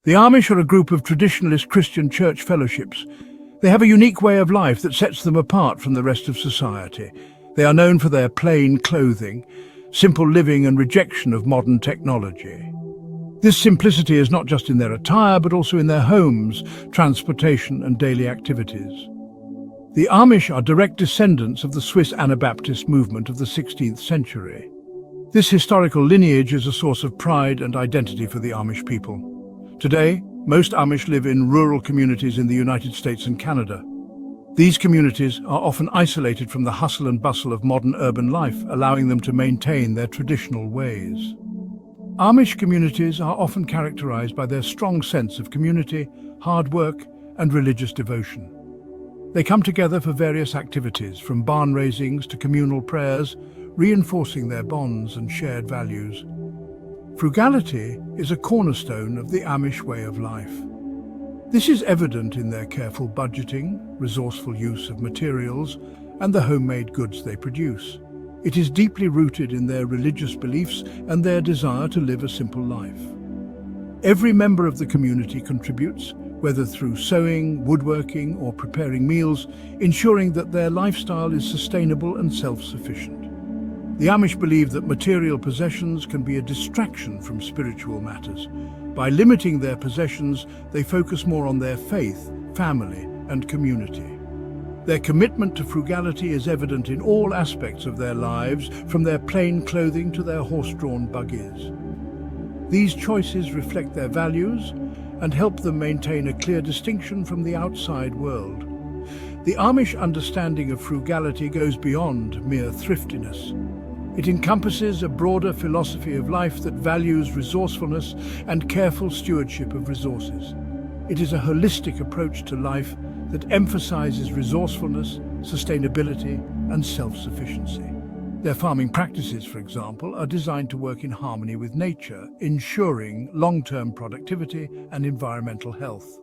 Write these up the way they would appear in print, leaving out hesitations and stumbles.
The Amish are a group of traditionalist Christian church fellowships. They have a unique way of life that sets them apart from the rest of society. They are known for their plain clothing, simple living and rejection of modern technology. This simplicity is not just in their attire, but also in their homes, transportation and daily activities. The Amish are direct descendants of the Swiss Anabaptist movement of the 16th century. This historical lineage is a source of pride and identity for the Amish people. Today, most Amish live in rural communities in the United States and Canada. These communities are often isolated from the hustle and bustle of modern urban life, allowing them to maintain their traditional ways. Amish communities are often characterized by their strong sense of community, hard work, and religious devotion. They come together for various activities, from barn raisings to communal prayers, reinforcing their bonds and shared values. Frugality is a cornerstone of the Amish way of life. This is evident in their careful budgeting, resourceful use of materials, and the homemade goods they produce. It is deeply rooted in their religious beliefs and their desire to live a simple life. Every member of the community contributes, whether through sewing, woodworking, or preparing meals, ensuring that their lifestyle is sustainable and self-sufficient. The Amish believe that material possessions can be a distraction from spiritual matters. By limiting their possessions, they focus more on their faith, family, and community. Their commitment to frugality is evident in all aspects of their lives, from their plain clothing to their horse-drawn buggies. These choices reflect their values and help them maintain a clear distinction from the outside world. The Amish understanding of frugality goes beyond mere thriftiness. It encompasses a broader philosophy of life that values resourcefulness and careful stewardship of resources. It is a holistic approach to life that emphasizes resourcefulness, sustainability, and self-sufficiency. Their farming practices, for example, are designed to work in harmony with nature, ensuring long-term productivity and environmental health.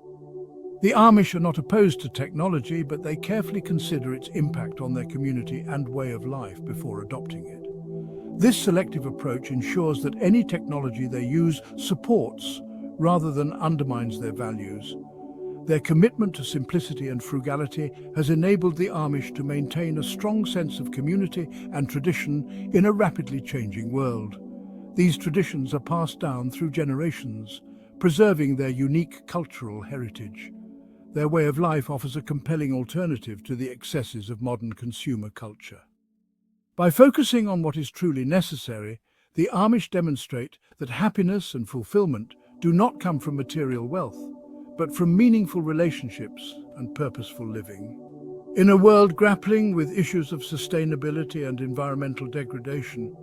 The Amish are not opposed to technology, but they carefully consider its impact on their community and way of life before adopting it. This selective approach ensures that any technology they use supports rather than undermines their values. Their commitment to simplicity and frugality has enabled the Amish to maintain a strong sense of community and tradition in a rapidly changing world. These traditions are passed down through generations, preserving their unique cultural heritage. Their way of life offers a compelling alternative to the excesses of modern consumer culture. By focusing on what is truly necessary, the Amish demonstrate that happiness and fulfillment do not come from material wealth, but from meaningful relationships and purposeful living. In a world grappling with issues of sustainability and environmental degradation,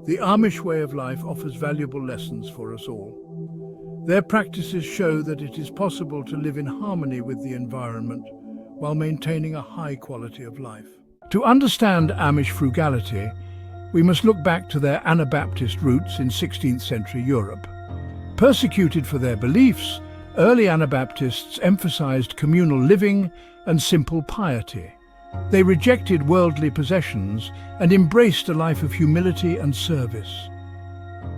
the Amish way of life offers valuable lessons for us all. Their practices show that it is possible to live in harmony with the environment while maintaining a high quality of life. To understand Amish frugality, we must look back to their Anabaptist roots in 16th century Europe. Persecuted for their beliefs, early Anabaptists emphasized communal living and simple piety. They rejected worldly possessions and embraced a life of humility and service.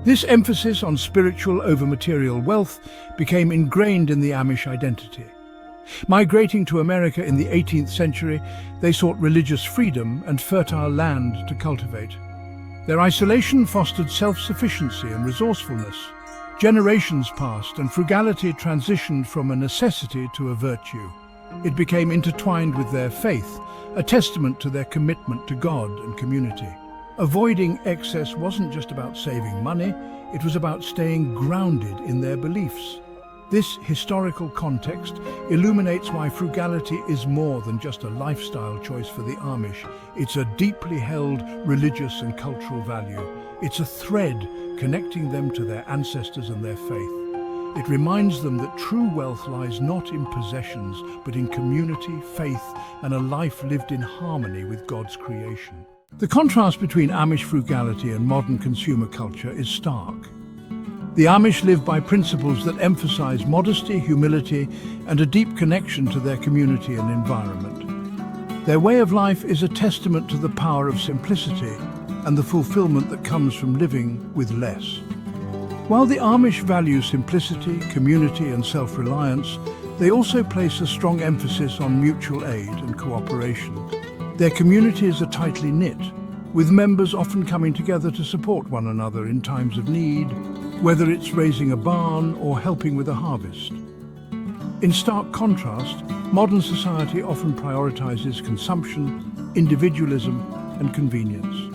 This emphasis on spiritual over material wealth became ingrained in the Amish identity. Migrating to America in the 18th century, they sought religious freedom and fertile land to cultivate. Their isolation fostered self-sufficiency and resourcefulness. Generations passed and frugality transitioned from a necessity to a virtue. It became intertwined with their faith, a testament to their commitment to God and community. Avoiding excess wasn't just about saving money, it was about staying grounded in their beliefs. This historical context illuminates why frugality is more than just a lifestyle choice for the Amish. It's a deeply held religious and cultural value. It's a thread connecting them to their ancestors and their faith. It reminds them that true wealth lies not in possessions, but in community, faith, and a life lived in harmony with God's creation. The contrast between Amish frugality and modern consumer culture is stark. The Amish live by principles that emphasize modesty, humility, and a deep connection to their community and environment. Their way of life is a testament to the power of simplicity and the fulfillment that comes from living with less. While the Amish value simplicity, community and self-reliance, they also place a strong emphasis on mutual aid and cooperation. Their communities are tightly knit, with members often coming together to support one another in times of need, whether it's raising a barn or helping with a harvest. In stark contrast, modern society often prioritizes consumption, individualism and convenience.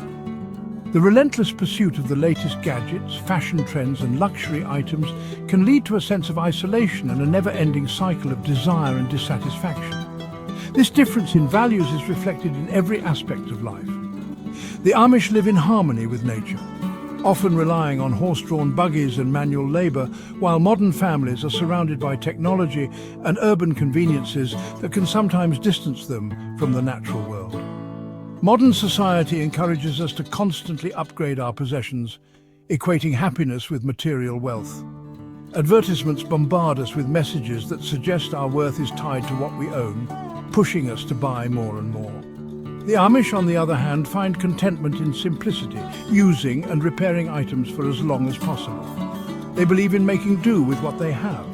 The relentless pursuit of the latest gadgets, fashion trends and luxury items can lead to a sense of isolation and a never-ending cycle of desire and dissatisfaction. This difference in values is reflected in every aspect of life. The Amish live in harmony with nature, often relying on horse-drawn buggies and manual labor, while modern families are surrounded by technology and urban conveniences that can sometimes distance them from the natural world. Modern society encourages us to constantly upgrade our possessions, equating happiness with material wealth. Advertisements bombard us with messages that suggest our worth is tied to what we own, pushing us to buy more and more. The Amish, on the other hand, find contentment in simplicity, using and repairing items for as long as possible. They believe in making do with what they have,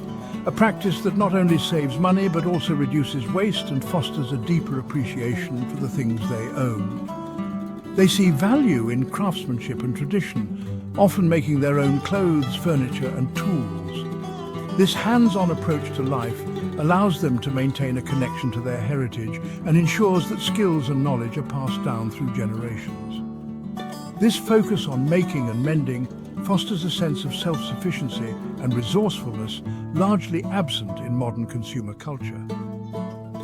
a practice that not only saves money but also reduces waste and fosters a deeper appreciation for the things they own. They see value in craftsmanship and tradition, often making their own clothes, furniture and tools. This hands-on approach to life allows them to maintain a connection to their heritage and ensures that skills and knowledge are passed down through generations. This focus on making and mending fosters a sense of self-sufficiency and resourcefulness largely absent in modern consumer culture.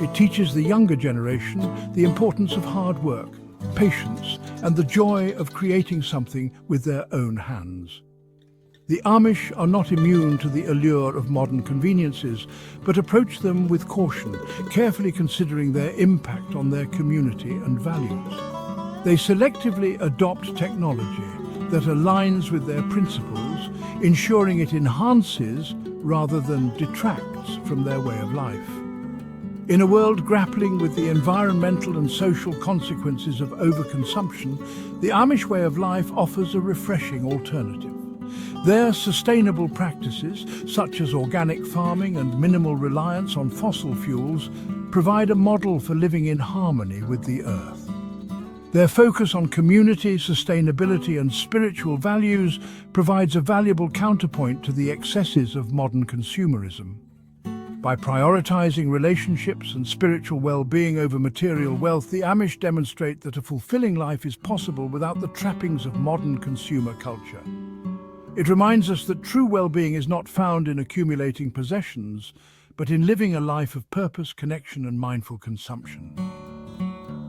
It teaches the younger generation the importance of hard work, patience, and the joy of creating something with their own hands. The Amish are not immune to the allure of modern conveniences, but approach them with caution, carefully considering their impact on their community and values. They selectively adopt technology that aligns with their principles, ensuring it enhances rather than detracts from their way of life. In a world grappling with the environmental and social consequences of overconsumption, the Amish way of life offers a refreshing alternative. Their sustainable practices, such as organic farming and minimal reliance on fossil fuels, provide a model for living in harmony with the earth. Their focus on community, sustainability and spiritual values provides a valuable counterpoint to the excesses of modern consumerism. By prioritizing relationships and spiritual well-being over material wealth, the Amish demonstrate that a fulfilling life is possible without the trappings of modern consumer culture. It reminds us that true well-being is not found in accumulating possessions, but in living a life of purpose, connection and mindful consumption.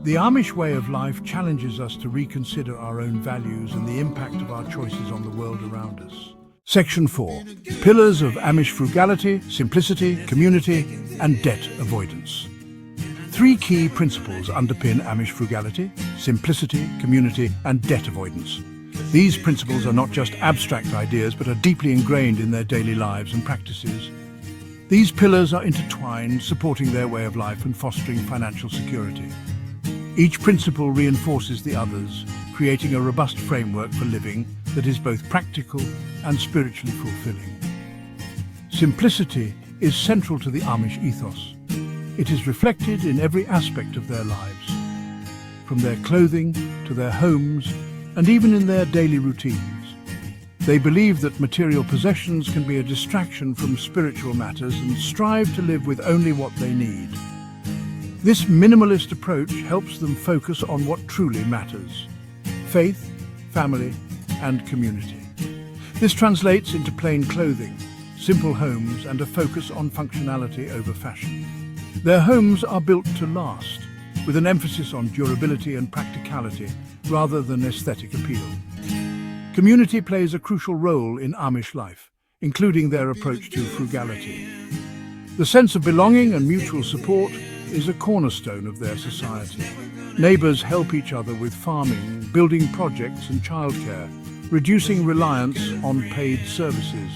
The Amish way of life challenges us to reconsider our own values and the impact of our choices on the world around us. Section 4. Pillars of Amish Frugality, Simplicity, Community and Debt Avoidance. 3 key principles underpin Amish frugality: simplicity, community and debt avoidance. These principles are not just abstract ideas but are deeply ingrained in their daily lives and practices. These pillars are intertwined, supporting their way of life and fostering financial security. Each principle reinforces the others, creating a robust framework for living that is both practical and spiritually fulfilling. Simplicity is central to the Amish ethos. It is reflected in every aspect of their lives, from their clothing to their homes and even in their daily routines. They believe that material possessions can be a distraction from spiritual matters and strive to live with only what they need. This minimalist approach helps them focus on what truly matters: faith, family, and community. This translates into plain clothing, simple homes, and a focus on functionality over fashion. Their homes are built to last, with an emphasis on durability and practicality rather than aesthetic appeal. Community plays a crucial role in Amish life, including their approach to frugality. The sense of belonging and mutual support is a cornerstone of their society. Neighbours help each other with farming, building projects and childcare, reducing reliance on paid services.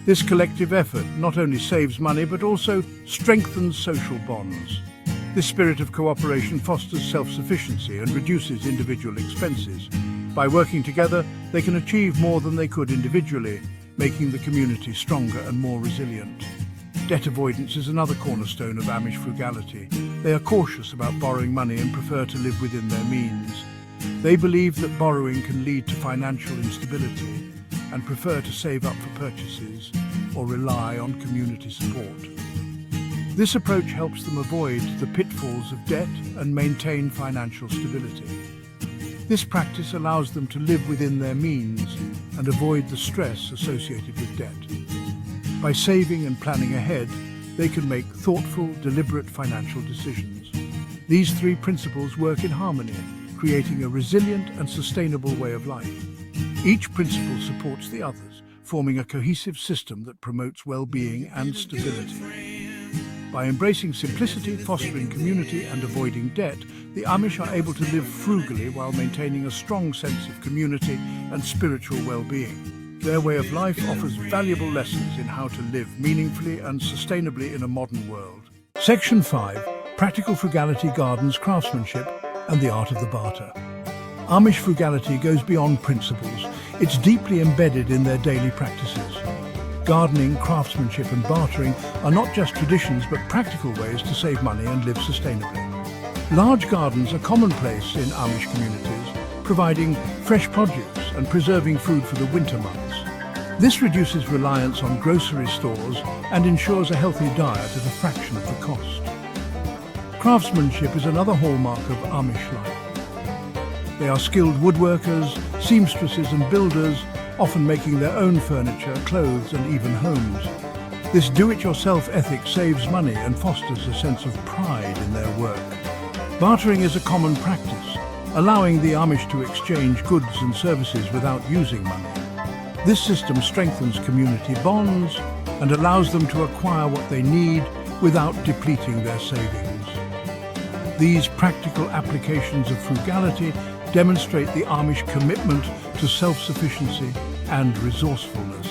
This collective effort not only saves money but also strengthens social bonds. This spirit of cooperation fosters self-sufficiency and reduces individual expenses. By working together, they can achieve more than they could individually, making the community stronger and more resilient. Debt avoidance is another cornerstone of Amish frugality. They are cautious about borrowing money and prefer to live within their means. They believe that borrowing can lead to financial instability and prefer to save up for purchases or rely on community support. This approach helps them avoid the pitfalls of debt and maintain financial stability. This practice allows them to live within their means and avoid the stress associated with debt. By saving and planning ahead, they can make thoughtful, deliberate financial decisions. These three principles work in harmony, creating a resilient and sustainable way of life. Each principle supports the others, forming a cohesive system that promotes well-being and stability. By embracing simplicity, fostering community, and avoiding debt, the Amish are able to live frugally while maintaining a strong sense of community and spiritual well-being. Their way of life offers valuable lessons in how to live meaningfully and sustainably in a modern world. Section 5. Practical Frugality Gardens Craftsmanship and the Art of the Barter. Amish frugality goes beyond principles. It's deeply embedded in their daily practices. Gardening, craftsmanship and bartering are not just traditions but practical ways to save money and live sustainably. Large gardens are commonplace in Amish communities, providing fresh produce and preserving food for the winter months. This reduces reliance on grocery stores and ensures a healthy diet at a fraction of the cost. Craftsmanship is another hallmark of Amish life. They are skilled woodworkers, seamstresses and builders, often making their own furniture, clothes and even homes. This do-it-yourself ethic saves money and fosters a sense of pride in their work. Bartering is a common practice, allowing the Amish to exchange goods and services without using money. This system strengthens community bonds and allows them to acquire what they need without depleting their savings. These practical applications of frugality demonstrate the Amish commitment to self-sufficiency and resourcefulness.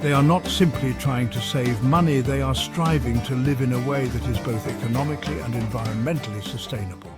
They are not simply trying to save money, they are striving to live in a way that is both economically and environmentally sustainable.